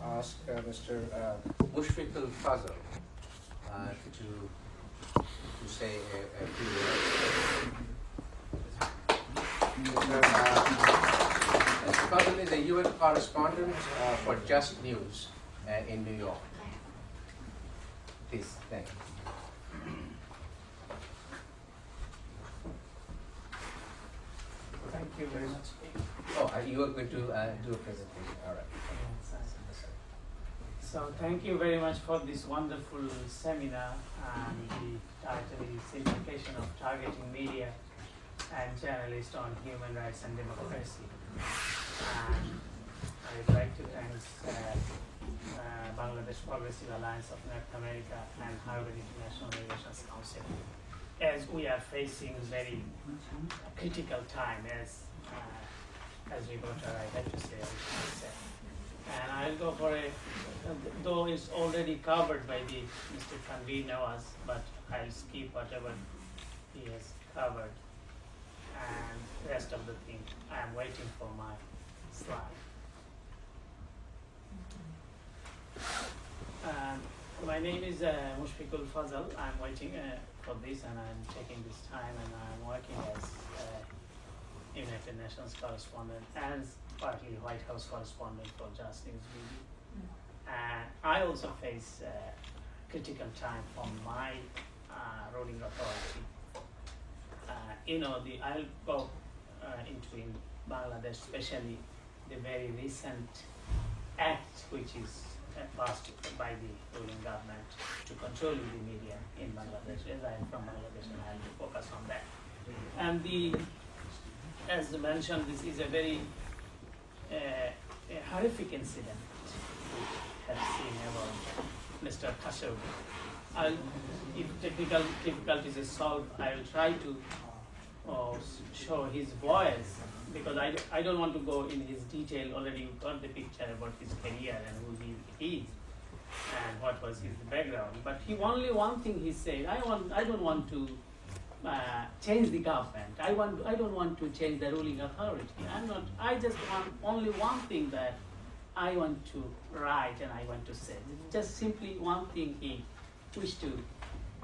ask Mr. Mushfiqul Fazal to say a few words. Mr. Fazal is a UN correspondent for Just News in New York. Please, thank you. Thank you very much. Oh, you are going to do a presentation. All right. So thank you very much for this wonderful seminar, and the title is Simplification of Targeting Media and Journalists on Human Rights and Democracy. And I'd like to thank Bangladesh Progressive Alliance of North America and Harvard International Relations Council, as we are facing very critical time, as reporter I have to say. And I'll go for though it's already covered by the Mr. Tanveer Nawaz, but I'll skip whatever he has covered. And rest of the thing, I'm waiting for my slide. My name is Mushfiqul Fazal. I'm waiting for this, and I'm taking this time, and I'm working as United Nations correspondent and partly White House correspondent for Just News BD. And I also face critical time from my ruling authority. I'll go into in Bangladesh, especially the very recent act which is passed by the ruling government to control the media in Bangladesh. As I am from Bangladesh, and I will focus on that. And as mentioned, this is a very horrific incident we have seen about Mr. Khashoggi. If technical difficulties is solved, I will try to show his voice, because I don't want to go in his detail. Already you got the picture about his career and who he is and what was his background. But only one thing he said: I don't want to change the government. I don't want to change the ruling authority. I just want only one thing that I want to write and I want to say. Just simply one thing he wished to.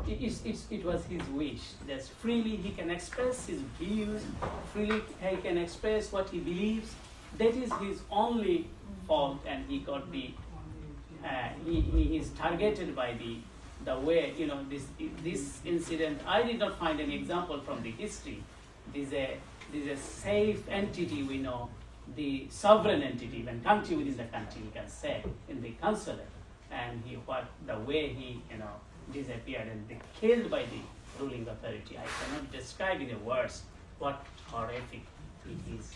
It was his wish that freely he can express his views, freely he can express what he believes. That is his only fault, and he got he is targeted by the way, this incident. I did not find any example from the history. This is a safe entity, we know, the sovereign entity, even country within the country, we can say, in the consulate, and the way he disappeared and they killed by the ruling authority. I cannot describe in words what horrific it is.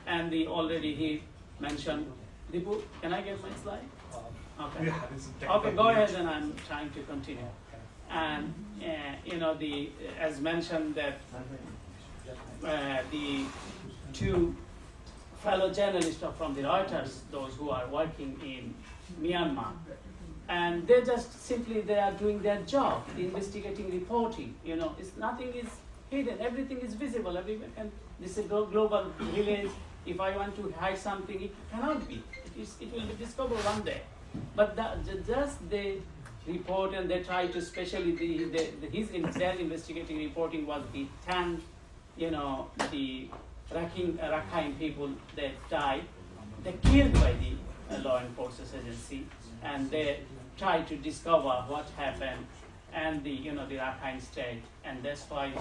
And already he mentioned the book. Can I get my slide? Okay. Yeah, okay, go ahead, and I'm trying to continue. And as mentioned that the two fellow journalists from the Reuters, those who are working in Myanmar, and they are doing their job, investigating, reporting. Nothing is hidden. Everything is visible. This is a global village. If I want to hide something, it cannot be. It will be discovered one day. But just they report, and they try to, especially their investigating reporting was the 10, the Rakhine people that died. They killed by the law enforcement agency, and they try to discover what happened and the Rakhine state, and that's why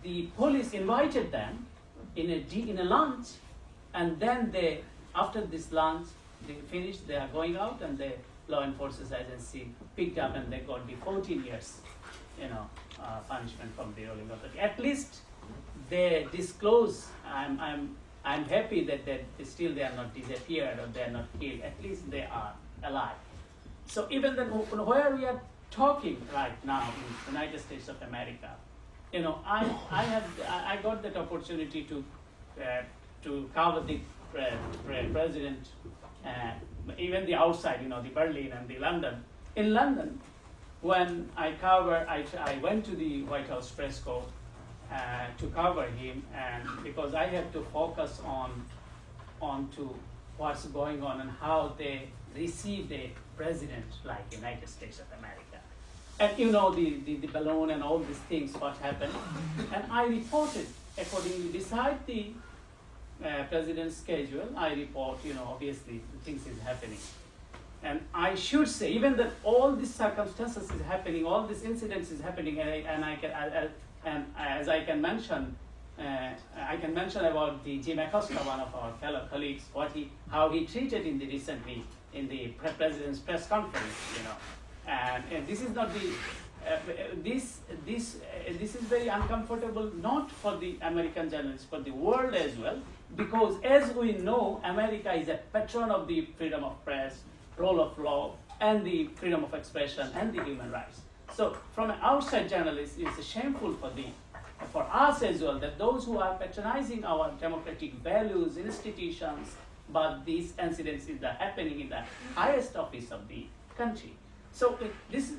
the police invited them in a lunch, and then after this lunch they finished, they are going out, and the law enforcement agency picked up, and they got the 14 years punishment from the ruling authority. At least they disclose. I'm happy that still they are not disappeared or they are not killed. At least they are alive. So even then, where we are talking right now in the United States of America, I got that opportunity to cover the president, even the outside, the Berlin and the London. In London, when I went to the White House press corps to cover him, and because I had to focus on what's going on and how they received a president like United States of America. And you know, the balloon and all these things, what happened. And I reported accordingly, beside the president's schedule, I report, you know, obviously things is happening. And I should say, even that all these circumstances is happening, all these incidents is happening, and as I can mention about the Jim Acosta, one of our fellow colleagues, how he treated in the recently in the president's press conference, you know, and this is not the this is very uncomfortable, not for the American journalists, but the world as well, because as we know, America is a patron of the freedom of press, rule of law, and the freedom of expression and the human rights. So from an outside journalist, it's shameful for us as well that those who are patronizing our democratic values, institutions, but these incidents is happening in the highest office of the country. So this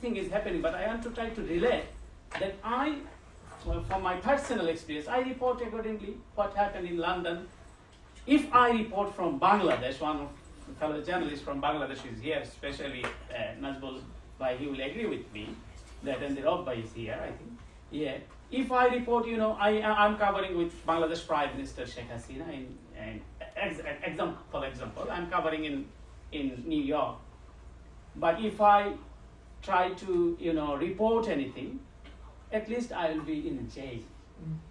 thing is happening, but I want to try to relate that from my personal experience, I report accordingly what happened in London. If I report from Bangladesh, one of the fellow journalists from Bangladesh is here, especially Nazbul Bhai, he will agree with me that, and the Rob Bhai is here, I think. Yeah. If I report, you know, I'm covering with Bangladesh Prime Minister Sheikh Hasina for example, I'm covering in New York. But if I try to, you know, report anything, at least I will be in jail.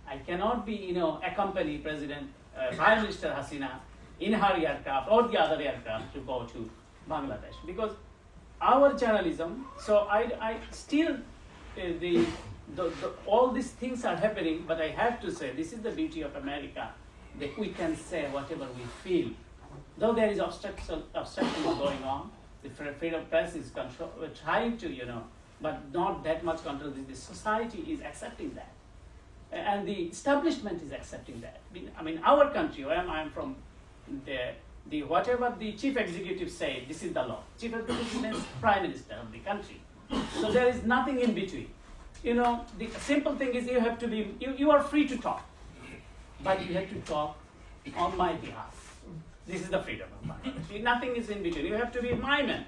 I cannot be, you know, accompany Prime Minister Hasina in her aircraft or the other aircraft to go to Bangladesh, because our journalism. So I still all these things are happening, but I have to say this is the beauty of America, that we can say whatever we feel, though there is obstruction going on. The freedom of press is control. We're trying to, you know, but not that much control. The society is accepting that, and the establishment is accepting that. I mean, our country, where I'm from, the whatever the chief executive say, this is the law. Chief executive means prime minister of the country. So there is nothing in between. You know, the simple thing is you have to be. You are free to talk, but you have to talk on my behalf. This is the freedom of mind. Nothing is in between. You have to be my man.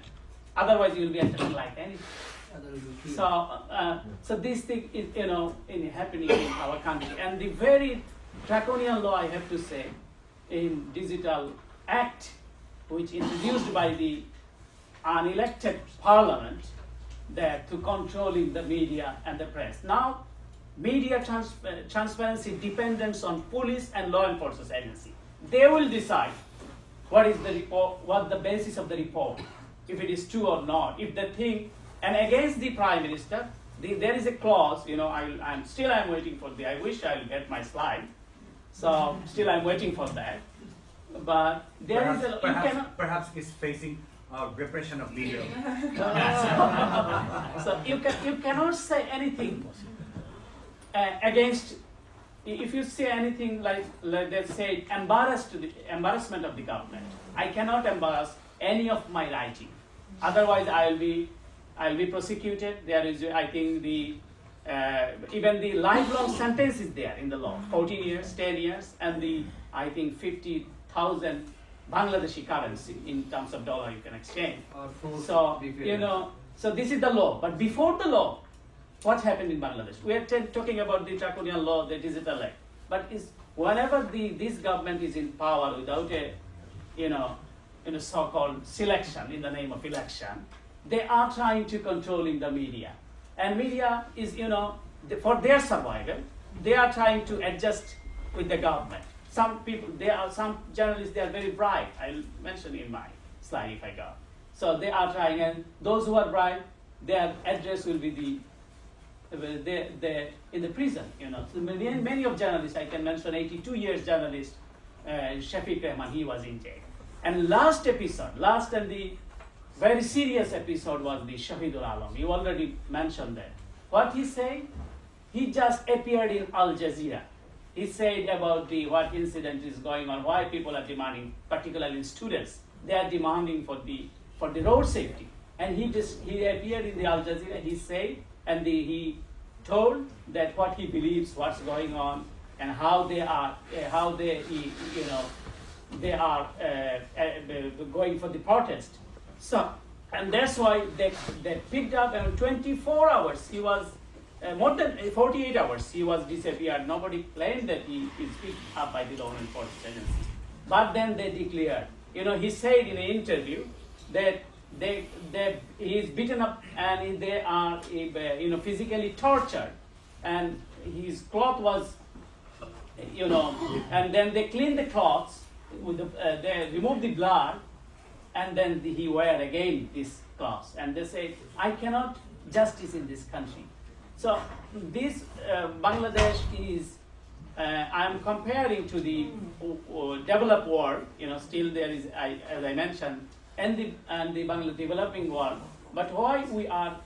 Otherwise, you will be acting like anything. So this thing is, you know, happening in our country. And the very draconian law, I have to say, in Digital Act, which introduced by the unelected parliament, that to controlling the media and the press. Now, media transparency depends on police and law enforcement agency. They will decide what is the report, what the basis of the report, if it is true or not. If the thing, and against the prime minister, there is a clause. You know, I'm waiting for the. I wish I'll get my slide. So still I'm waiting for that. But there is perhaps it's facing repression of media. So you cannot say anything against. If you say anything like they say embarrassment of the government, I cannot embarrass any of my writing. Otherwise, I'll be prosecuted. There is, I think, even the lifelong sentence is there in the law, 14 years, 10 years, and I think 50,000 Bangladeshi currency in terms of dollar you can exchange. So you know, so this is the law. But before the law, what happened in Bangladesh? We are talking about the draconian law, the Digital Act. But whenever this government is in power without a, so-called selection in the name of election, they are trying to controlling the media. And media is, for their survival, they are trying to adjust with the government. Some journalists, they are very bright. I'll mention in my slide if I go. So they are trying, and those who are bright, their address will be in the prison, So many of journalists, I can mention 82 years journalist, Shafiq Rahman, he was in jail. And last and the very serious episode was the Shahidul Alam. You already mentioned that. What he said, he just appeared in Al Jazeera. He said about what incident is going on, why people are demanding, particularly students, they are demanding for the road safety. And he appeared in the Al Jazeera, he said, and he told that what he believes, what's going on, and how they they are going for the protest. So, and that's why they picked up, and 24 hours he was, more than 48 hours he was disappeared. Nobody claimed that he is picked up by the law enforcement agencies. But then they declared, he said in an interview that he is beaten up and they are physically tortured, and his cloth was, and then they cleaned the cloths with they removed the blood, and then he wear again this cloths, and they say, I cannot justice in this country. So this Bangladesh is, I am comparing to the developed world. Still there is, as I mentioned, and the Bangladesh developing world. But why we are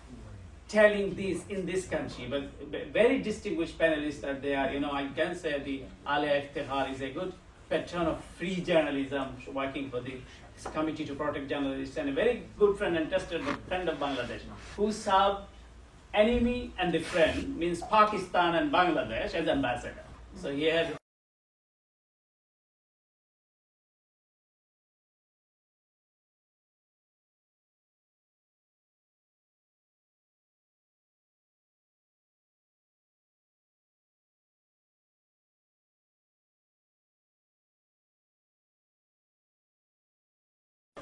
telling this in this country? But very distinguished panelists are there. I can say the Alia Iftikhar is a good patron of free journalism, working for the Committee to Protect Journalists, and a very good friend and trusted friend of Bangladesh, who served enemy and the friend, means Pakistan and Bangladesh, as ambassador. So he has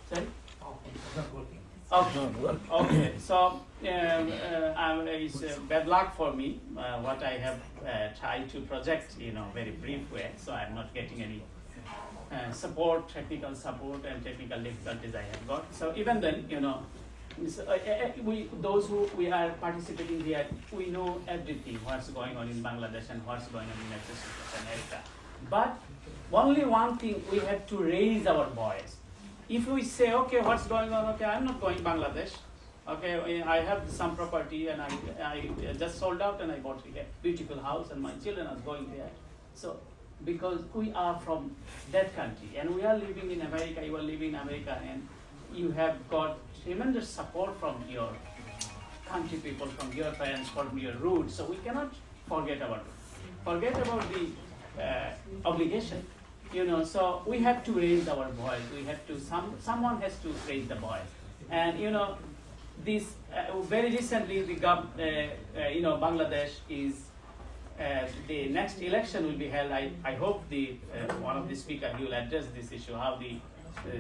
sorry? Okay. So it's bad luck for me. What I have tried to project, very brief way. So I'm not getting any support, technical support, and technical difficulties I have got. So even then, those who we are participating here, we know everything what's going on in Bangladesh and what's going on in United States of America. But only one thing, we have to raise our voice. If we say, okay, what's going on? Okay, I'm not going Bangladesh. Okay, I have some property and I just sold out and I bought a beautiful house and my children are going there. So, because we are from that country and we are living in America, you are living in America, and you have got tremendous support from your country people, from your parents, from your roots. So we cannot forget about the obligation. So we have to raise our voice. We have to, someone has to raise the voice. And this very recently, the Bangladesh is the next election will be held. I hope the one of the speakers will address this issue. How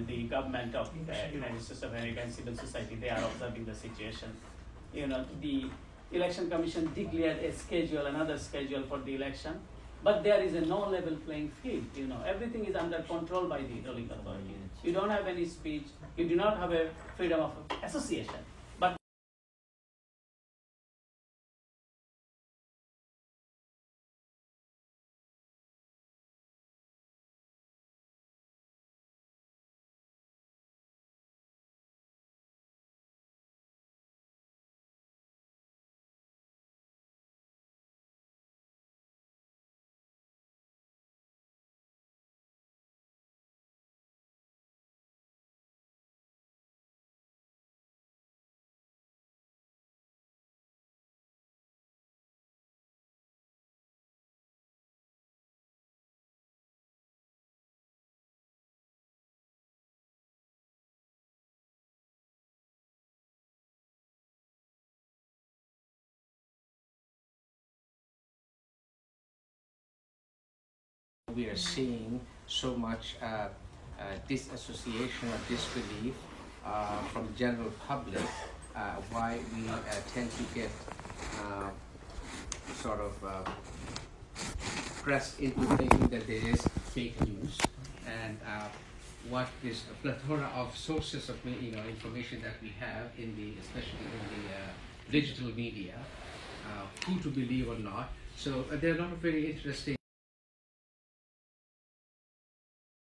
the government of United States of America and civil society, they are observing the situation. The election commission declared another schedule for the election. But there is no level playing field. Everything is under control by the ruling authority. You don't have any speech. You do not have a freedom of association. But we are seeing so much disassociation or disbelief from the general public, why we tend to get sort of pressed into thinking that there is fake news, and what is a plethora of sources of information that we have especially in the digital media, who to believe or not. So there are a lot of very interesting